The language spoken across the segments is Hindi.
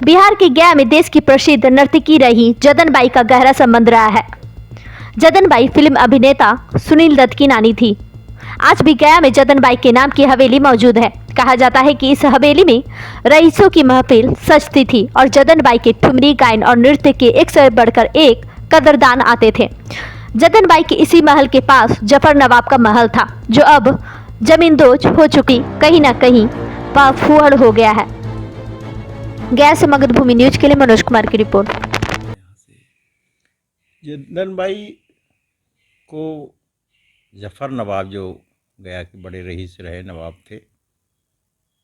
बिहार के गया में देश की प्रसिद्ध नर्तकी रही जदन बाई का गहरा संबंध रहा है। जदन बाई फिल्म अभिनेता सुनील दत्त की नानी थी। आज भी गया में जदन बाई के नाम की हवेली मौजूद है। कहा जाता है कि इस हवेली में रईसों की महफिल सजती थी और जदन बाई के ठुमरी गायन और नृत्य के एक से बढ़कर एक कदरदान आते थे। जदन बाई के इसी महल के पास जफर नवाब का महल था, जो अब जमींदोज हो चुकी कहीं न कहीं वह फुहड़ हो गया है। गया से मगध भूमि न्यूज के लिए मनोज कुमार की रिपोर्ट। यहाँ से जदन बाई को जफ़र नवाब, जो गया के बड़े रईस रहे नवाब थे,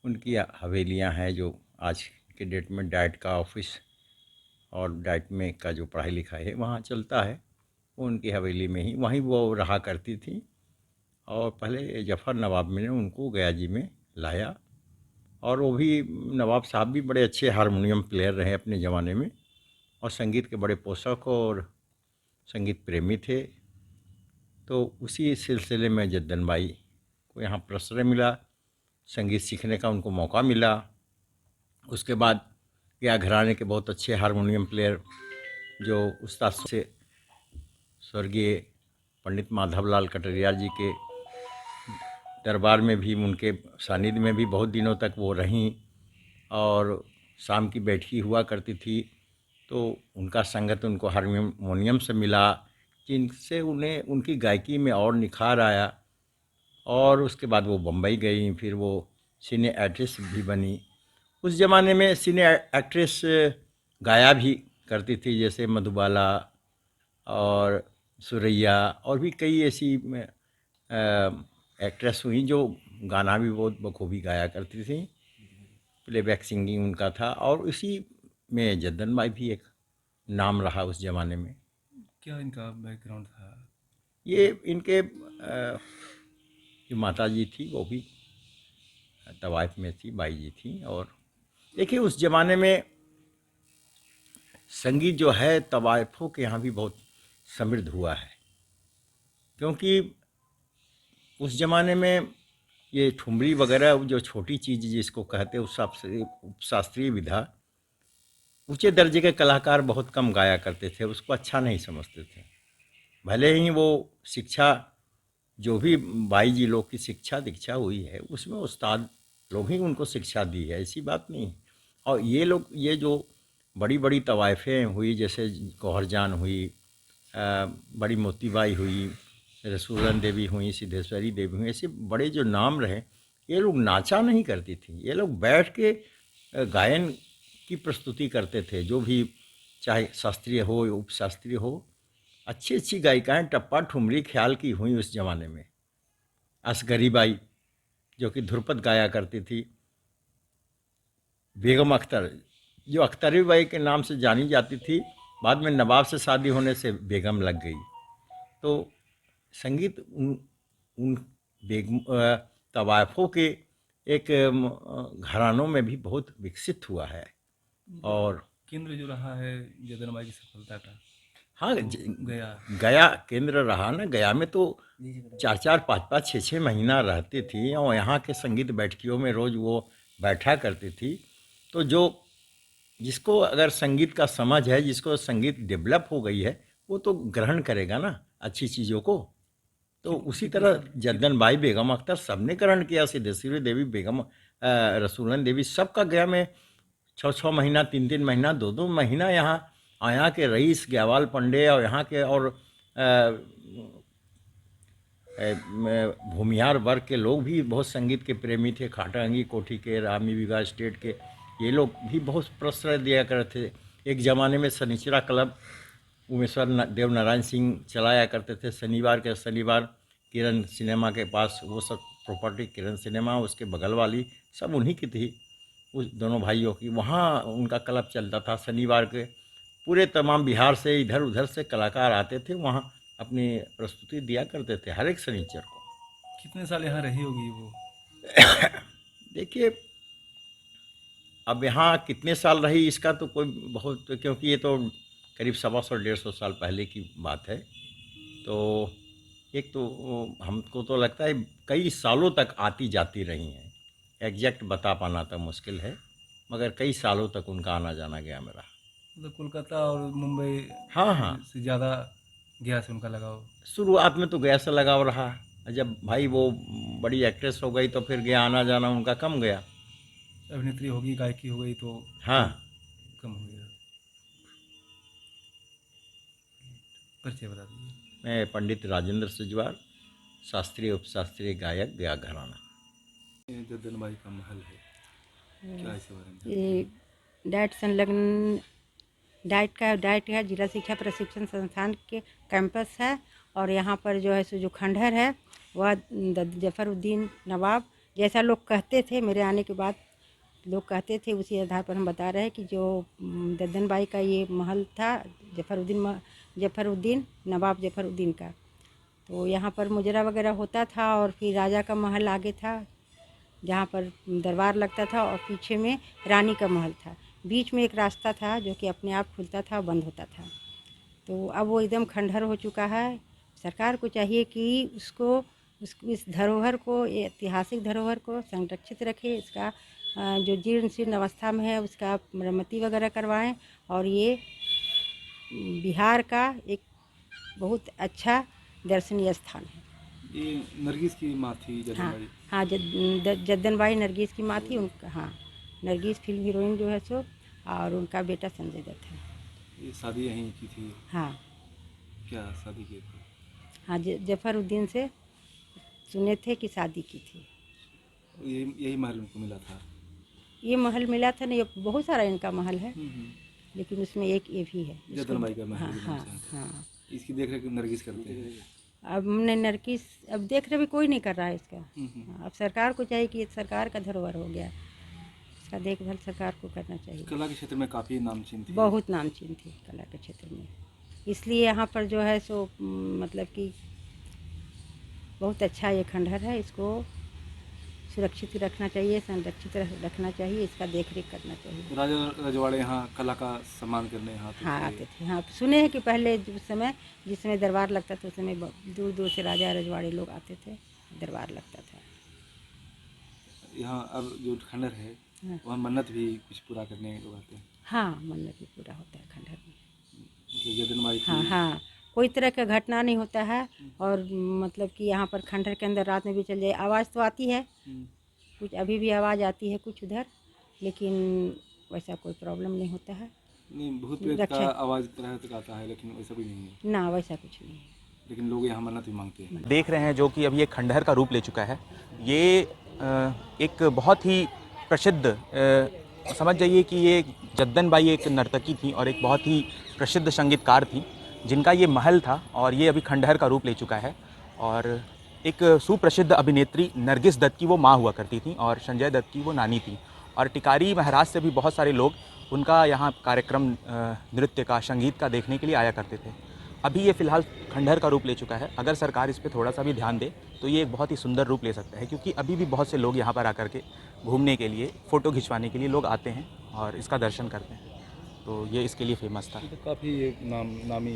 उनकी हवेलियाँ हैं जो आज के डेट में डाइट का ऑफिस और डाइट में का जो पढ़ाई लिखाई है वहाँ चलता है, वो उनकी हवेली में ही वहीं वो रहा करती थी। और पहले जफ़र नवाब ने उनको गया जी में लाया, और वो भी नवाब साहब भी बड़े अच्छे हारमोनियम प्लेयर रहे अपने ज़माने में, और संगीत के बड़े पोषक और संगीत प्रेमी थे। तो उसी सिलसिले में जद्दन बाई को यहाँ प्रश्रय मिला, संगीत सीखने का उनको मौका मिला। उसके बाद गया घराने के बहुत अच्छे हारमोनियम प्लेयर जो उस्ताद से स्वर्गीय पंडित माधवलाल कटरिया जी के दरबार में भी, उनके सानिध्य में भी बहुत दिनों तक वो रहीं, और शाम की बैठकी हुआ करती थी। तो उनका संगत उनको हारमोनियम से मिला, जिनसे उन्हें उनकी गायकी में और निखार आया। और उसके बाद वो बम्बई गई, फिर वो सिने एक्ट्रेस भी बनी। उस ज़माने में सिने एक्ट्रेस गाया भी करती थी, जैसे मधुबाला और सुरैया, और भी कई ऐसी एक्ट्रेस हुई जो गाना भी बहुत बखूबी गाया करती थी। प्लेबैक सिंगिंग उनका था, और इसी में जद्दन बाई भी एक नाम रहा उस ज़माने में। क्या इनका बैकग्राउंड था? ये इनके जो माता जी थी वो भी तवाइफ में थी, बाई जी थी। और देखिए उस ज़माने में संगीत जो है तवाइफों के यहाँ भी बहुत समृद्ध हुआ है, क्योंकि उस ज़माने में ये ठुमरी वगैरह जो छोटी चीज़ जिसको कहते उपशास्त्रीय विधा, ऊंचे दर्जे के कलाकार बहुत कम गाया करते थे, उसको अच्छा नहीं समझते थे। भले ही वो शिक्षा जो भी बाई जी लोग की शिक्षा दीक्षा हुई है उसमें उस्ताद लोग ही उनको शिक्षा दी है, ऐसी बात नहीं। और ये लोग, ये जो बड़ी बड़ी तवाइफें हुई, जैसे गौहरजान हुई, बड़ी मोतीबाई हुई, रसूलन देवी हुई, सिद्धेश्वरी देवी हुई, ऐसे बड़े जो नाम रहे, ये लोग नाचा नहीं करती थी, ये लोग बैठ के गायन की प्रस्तुति करते थे। जो भी चाहे शास्त्रीय हो या उपशास्त्रीय हो, अच्छी अच्छी गायिकाएँ टप्पा ठुमरी ख्याल की हुई उस ज़माने में। असगरी बाई जो कि ध्रुपद गाया करती थी, बेगम अख्तर जो अख्तरी बाई के नाम से जानी जाती थी, बाद में नवाब से शादी होने से बेगम लग गई। तो संगीत उन उन बेगम तवाइफों के एक घरानों में भी बहुत विकसित हुआ है। और केंद्र जो रहा है जदन बाई की सफलता का, हाँ, गया केंद्र रहा ना। गया में तो 4-4, 5-5, 6-6 महीना रहती थी, और यहाँ के संगीत बैठकियों में रोज़ वो बैठा करती थी। तो जो जिसको अगर संगीत का समझ है, जिसको संगीत डेवलप हो गई है, वो तो ग्रहण करेगा ना अच्छी चीज़ों को। तो उसी तरह जद्दन बाई, बेगम अख्तर सब ने ग्रहण किया। सिद्धेश्वरी देवी, बेगम रसूलन देवी, सबका गया में 6-6 महीना, 3-3 महीना, 2-2 महीना यहाँ के रईस ग्यावाल पंडे और यहाँ के और भूमिहार वर्ग के लोग भी बहुत संगीत के प्रेमी थे। खाटांगी कोठी के, रामी विगा स्टेट के, ये लोग भी बहुत प्रश्रय दिया करते थे। एक ज़माने में सनिचरा क्लब उमेश्वर देव नारायण सिंह चलाया करते थे, शनिवार के शनिवार किरण सिनेमा के पास। वो सब प्रॉपर्टी किरण सिनेमा उसके बगल वाली सब उन्हीं की थी, उस दोनों भाइयों की। वहाँ उनका क्लब चलता था शनिवार के। पूरे तमाम बिहार से, इधर उधर से कलाकार आते थे, वहाँ अपनी प्रस्तुति दिया करते थे हर एक शनिचर को। कितने साल यहाँ रही होगी वो? देखिए अब यहाँ कितने साल रही इसका तो कोई बहुत, क्योंकि ये तो करीब 125-150 साल पहले की बात है। तो एक तो हमको तो लगता है कई सालों तक आती जाती रही हैं, एग्जैक्ट बता पाना तो मुश्किल है। मगर कई सालों तक उनका आना जाना गया मेरा। मतलब कोलकाता और मुंबई हाँ हाँ, से ज़्यादा गया से उनका लगाव। शुरुआत में तो गया से लगाव रहा, जब भाई वो बड़ी एक्ट्रेस हो गई तो फिर गया आना जाना उनका कम गया। अभिनेत्री होगी, गायकी हो गई तो हाँ, कम हो गया। परिचय बता दीजिए। मैं पंडित राजेंद्र सुजवार, शास्त्रीय उपशास्त्रीय गायक, गया घराना। ये जद्दन बाई का महल है, क्या इसके बारे में? ये डाइट संलग्न डाइट का जिला शिक्षा प्रशिक्षण संस्थान के कैंपस है। और यहाँ पर जो है सो जो खंडहर है वह जफरुद्दीन नवाब, जैसा लोग कहते थे मेरे आने के बाद लोग कहते थे, उसी आधार पर हम बता रहे हैं कि जो जद्दन बाई का ये महल था, जफरुद्दीन नवाब जफरुद्दीन का। तो यहाँ पर मुजरा वगैरह होता था और फिर राजा का महल आगे था जहाँ पर दरबार लगता था, और पीछे में रानी का महल था। बीच में एक रास्ता था जो कि अपने आप खुलता था, बंद होता था। तो अब वो एकदम खंडहर हो चुका है। सरकार को चाहिए कि इस धरोहर को, ऐतिहासिक धरोहर को संरक्षित रखे। इसका जो जीर्ण शीर्ण अवस्था में है उसका मरम्मती वगैरह करवाएं। और ये बिहार का एक बहुत अच्छा दर्शनीय स्थान है। ये नरगिस की माँ थी जद्दन हाँ बाई। हाँ, जद्दन बाई नरगिस की माँ थी। उनका, हाँ, नरगिस फिल्म हीरोइन जो है सो, और उनका बेटा संजय दत्त है। ये शादी यहीं की थी? हाँ क्या शादी की थी? हाँ, जफरुद्दीन से सुने थे कि शादी की थी। यही महल उनको मिला था? ये महल मिला था नहीं, बहुत सारा इनका महल है, लेकिन उसमें एक ये भी है जद्दन बाई का महल हाँ के नाम हाँ से। हाँ। इसकी देख रेख नरगिस करते हैं। अब हमने नरगिस, अब देख रहे भी कोई नहीं कर रहा है इसका। हम्म। अब सरकार को चाहिए कि ये सरकार का धरोहर हो गया, इसका देखभाल सरकार को करना चाहिए। कला के क्षेत्र में काफ़ी नामचीन थी। बहुत नामचीन थी कला के क्षेत्र में, इसलिए यहाँ पर जो है सो मतलब कि बहुत अच्छा ये खंडहर है। इसको सुरक्षित रखना चाहिए, संरक्षित रखना चाहिए, इसका देख रेख करना चाहिए। राजा रजवाड़े यहाँ कला का सम्मान करने यहाँ हाँ आते थे। हाँ, सुने हैं कि पहले उस समय जिस समय दरबार लगता था उस समय दूर दूर से राजा रजवाड़े लोग आते थे, दरबार लगता था। यहाँ अब जो खंडहर है हाँ। वहाँ मन्नत भी कुछ पूरा करने लोग आते हैं। हाँ, मन्नत भी पूरा होता है खंडहर में। मतलब जद्दन बाई की। हाँ हाँ, कोई तरह का घटना नहीं होता है। और मतलब कि यहाँ पर खंडहर के अंदर रात में भी चल जाए, आवाज़ तो आती है, कुछ अभी भी आवाज़ आती है कुछ उधर, लेकिन वैसा कोई प्रॉब्लम नहीं होता है। नहीं, भूत प्रेत का आवाज़ तरह तक आता है, लेकिन वैसा भी नहीं है। ना, वैसा कुछ नहीं है। लेकिन लोग यहाँ मन्नत भी मांगते हैं। देख रहे हैं जो कि अभी एक खंडहर का रूप ले चुका है। ये एक बहुत ही प्रसिद्ध, समझ जाइए कि ये जद्दन बाई एक नर्तकी थी और एक बहुत ही प्रसिद्ध संगीतकार थी, जिनका ये महल था और ये अभी खंडहर का रूप ले चुका है। और एक सुप्रसिद्ध अभिनेत्री नरगिस दत्त की वो माँ हुआ करती थी और संजय दत्त की वो नानी थी। और टिकारी महाराज से भी बहुत सारे लोग उनका यहाँ कार्यक्रम नृत्य का, संगीत का देखने के लिए आया करते थे। अभी ये फ़िलहाल खंडहर का रूप ले चुका है। अगर सरकार इस पर थोड़ा सा भी ध्यान दे तो ये एक बहुत ही सुंदर रूप ले सकता है, क्योंकि अभी भी बहुत से लोग यहाँ पर आकर के घूमने के लिए, फ़ोटो खिंचवाने के लिए लोग आते हैं और इसका दर्शन करते हैं। तो ये इसके लिए फेमस था। तो काफ़ी नामी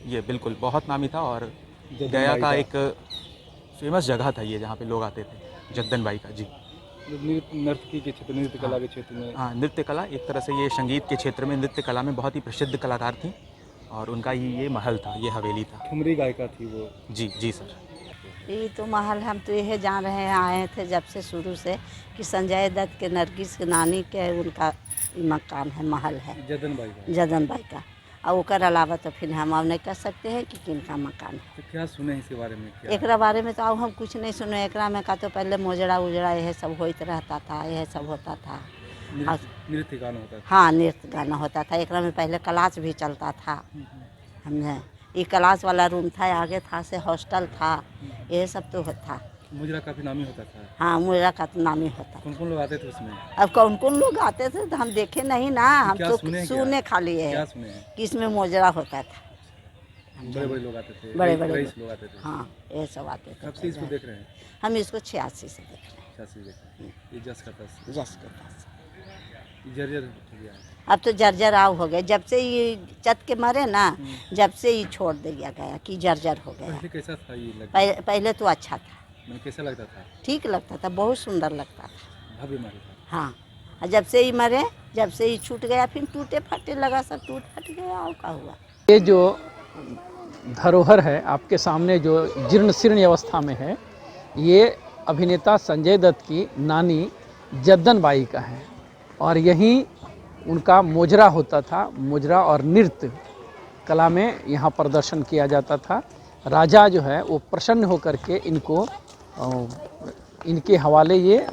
ये बिल्कुल बहुत नामी था और जद्दन गया बाई का का। एक फेमस जगह था ये, जहाँ पे लोग आते थे, जद्दन बाई का। जी नर्तकी के क्षेत्र, नृत्य कला के क्षेत्र में। हाँ, नृत्य कला, एक तरह से ये संगीत के क्षेत्र में, नृत्य कला में बहुत ही प्रसिद्ध कलाकार थी और उनका ही ये महल था, ये हवेली था। ठुमरी गायिका थी वो। जी जी सर। ये तो महल हम तो यह जान रहे हैं, आए थे जब से शुरू से, कि संजय दत्त के नरगिस के नानी के उनका मकान है, महल है जद्दन बाई का। जद्दन बाई का। और ओकर अलावा तो फिर हम अब नहीं कह सकते हैं कि किनका मकान है। तो क्या सुने इसके बारे में? क्या एकरा बारे में तो अब हम कुछ नहीं सुने। एकरा में का तो पहले मोजड़ा उजड़ा यह सब होते रहता था, यह सब होता था। नृत्य गाना होता था। हाँ, नृत्य गाना होता था। एकरा में पहले क्लास भी चलता था। हमने ये क्लास वाला रूम था, आगे था से हॉस्टल था, यह सब तो था। मुजरा काफ़ी नामी होता था। हाँ, मुजरा का तो नामी होता। कौन कौन लोग आते थे उसमें? अब कौन कौन लोग आते थे तो हम देखे नहीं ना, हम क्या तो सुने सुने खाली क्या है सुने हैं? कि इसमें मोजरा होता था। बड़े बड़े लोग आते थे, बड़े बड़े रईस लोग आते थे। हाँ, ये सब आते कब से इसको थे। देख रहे हैं? हम इसको 86 से देख रहे हैं, 86 देख रहे हैं। ये जस का तस, जस के पास। ये जर्जर हो गया। अब तो जर्जर आव हो गए, जब से ये चत के मरे ना, जब से ये छोड़ दिया गया कि जर्जर हो गया। पहले कैसा था ये लगता? पहले तो अच्छा था, मैंने कैसा लगता था? ठीक लगता था, बहुत सुंदर लगता था। भव्य मारे था। हाँ, और जब से ये मरे जब से ही छूट गया फिर टूटे फटे लगा, सब टूट फट गया और क्या हुआ। ये जो धरोहर है आपके सामने जो जीर्ण शीर्ण अवस्था में है, ये अभिनेता संजय दत्त की नानी जद्दन बाई का है और यहीं उनका मोजरा होता था। मोजरा और नृत्य कला में यहाँ प्रदर्शन किया जाता था। राजा जो है वो प्रसन्न होकर के इनको इनके हवाले ये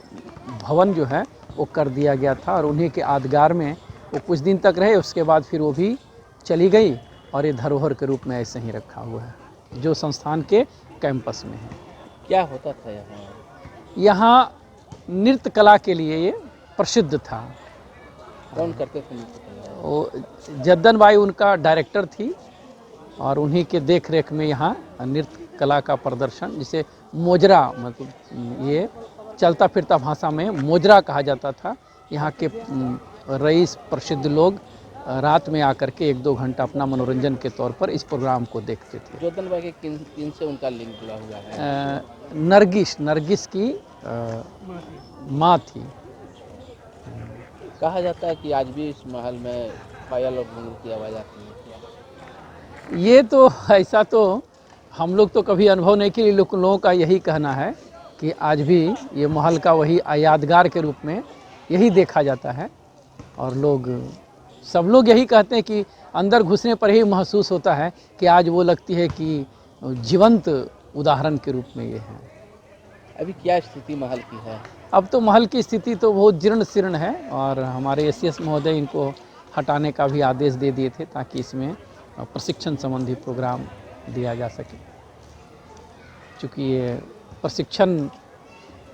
भवन जो है वो कर दिया गया था और उन्हीं के यादगार में वो कुछ दिन तक रहे। उसके बाद फिर वो भी चली गई और ये धरोहर के रूप में ऐसे ही रखा हुआ है जो संस्थान के कैंपस में है। क्या होता था यहाँ? यहाँ नृत्य कला के लिए ये प्रसिद्ध था। कौन करते थे नृत्य कला? वो जद्दन बाई उनका डायरेक्टर थी और उन्हीं के देख रेख में यहाँ नृत्य कला का प्रदर्शन, जिसे मोजरा, मतलब ये चलता फिरता भाषा में मोजरा कहा जाता था। यहाँ के रईस प्रसिद्ध लोग रात में आकर के 1-2 घंटा अपना मनोरंजन के तौर पर इस प्रोग्राम को देखते थे। जद्दन बाई के किन से उनका लिंक जुड़ा हुआ है? नरगिस की माँ थी। कहा जाता है कि आज भी इस महल में पायल और घुंघरू की आवाज़ आती है। ये तो ऐसा तो हम लोग तो कभी अनुभव नहीं किए, लोगों का यही कहना है कि आज भी ये महल का वही यादगार के रूप में यही देखा जाता है और सब लोग यही कहते हैं कि अंदर घुसने पर ही महसूस होता है कि आज वो लगती है कि जीवंत उदाहरण के रूप में ये है। अभी क्या स्थिति महल की है? अब तो महल की स्थिति तो बहुत जीर्ण शीर्ण है और हमारे एसीएस महोदय इनको हटाने का भी आदेश दे दिए थे ताकि इसमें प्रशिक्षण संबंधी प्रोग्राम दिया जा सके। चूँकि ये प्रशिक्षण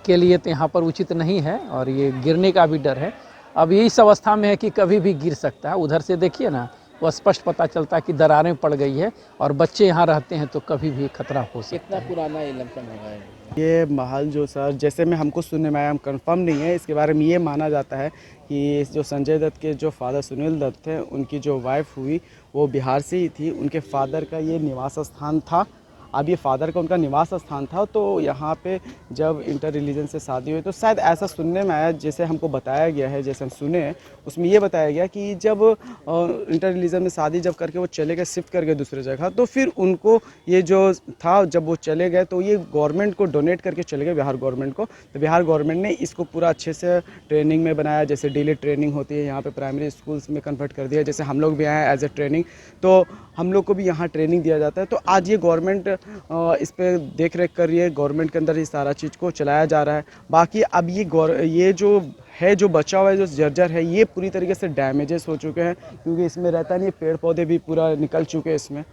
के लिए तो यहाँ पर उचित नहीं है और ये गिरने का भी डर है। अब ये इस अवस्था में है कि कभी भी गिर सकता है। उधर से देखिए ना, वो स्पष्ट पता चलता है कि दरारें पड़ गई है और बच्चे यहाँ रहते हैं तो कभी भी खतरा हो सकता कितना है। पुराना ये लमसम है? ये महल जो सर, जैसे में हमको सुनने में आया, हम कंफर्म नहीं है, इसके बारे में ये माना जाता है कि जो संजय दत्त के जो फादर सुनील दत्त थे, उनकी जो वाइफ हुई वो बिहार से ही थी। उनके फादर का ये निवास स्थान था। अब ये फादर का उनका निवास स्थान था, तो यहाँ पे जब इंटर रिलीजन से शादी हुई तो शायद ऐसा सुनने में आया, जैसे हमको बताया गया है, जैसे हम सुने उसमें ये बताया गया कि जब इंटर रिलीजन में शादी जब करके वो चले गए, शिफ्ट कर गए दूसरे जगह, तो फिर उनको ये जो था, जब वो चले गए तो ये गवर्नमेंट को डोनेट करके चले गए, बिहार गवर्नमेंट को। तो बिहार गवर्नमेंट ने इसको पूरा अच्छे से ट्रेनिंग में बनाया, जैसे डेली ट्रेनिंग होती है यहाँ पे, प्राइमरी स्कूल्स में कन्वर्ट कर दिया। जैसे हम लोग भी आए एज ए ट्रेनिंग, तो हम लोग को भी यहाँ ट्रेनिंग दिया जाता है। तो आज ये गवर्नमेंट इस पर देख रेख कर रही है, गवर्नमेंट के अंदर ही सारा चीज़ को चलाया जा रहा है। बाकी अब ये जो है, जो बचा हुआ है, जो जर्जर है, ये पूरी तरीके से डैमेजेस हो चुके हैं क्योंकि इसमें रहता नहीं, पेड़ पौधे भी पूरा निकल चुके हैं इसमें।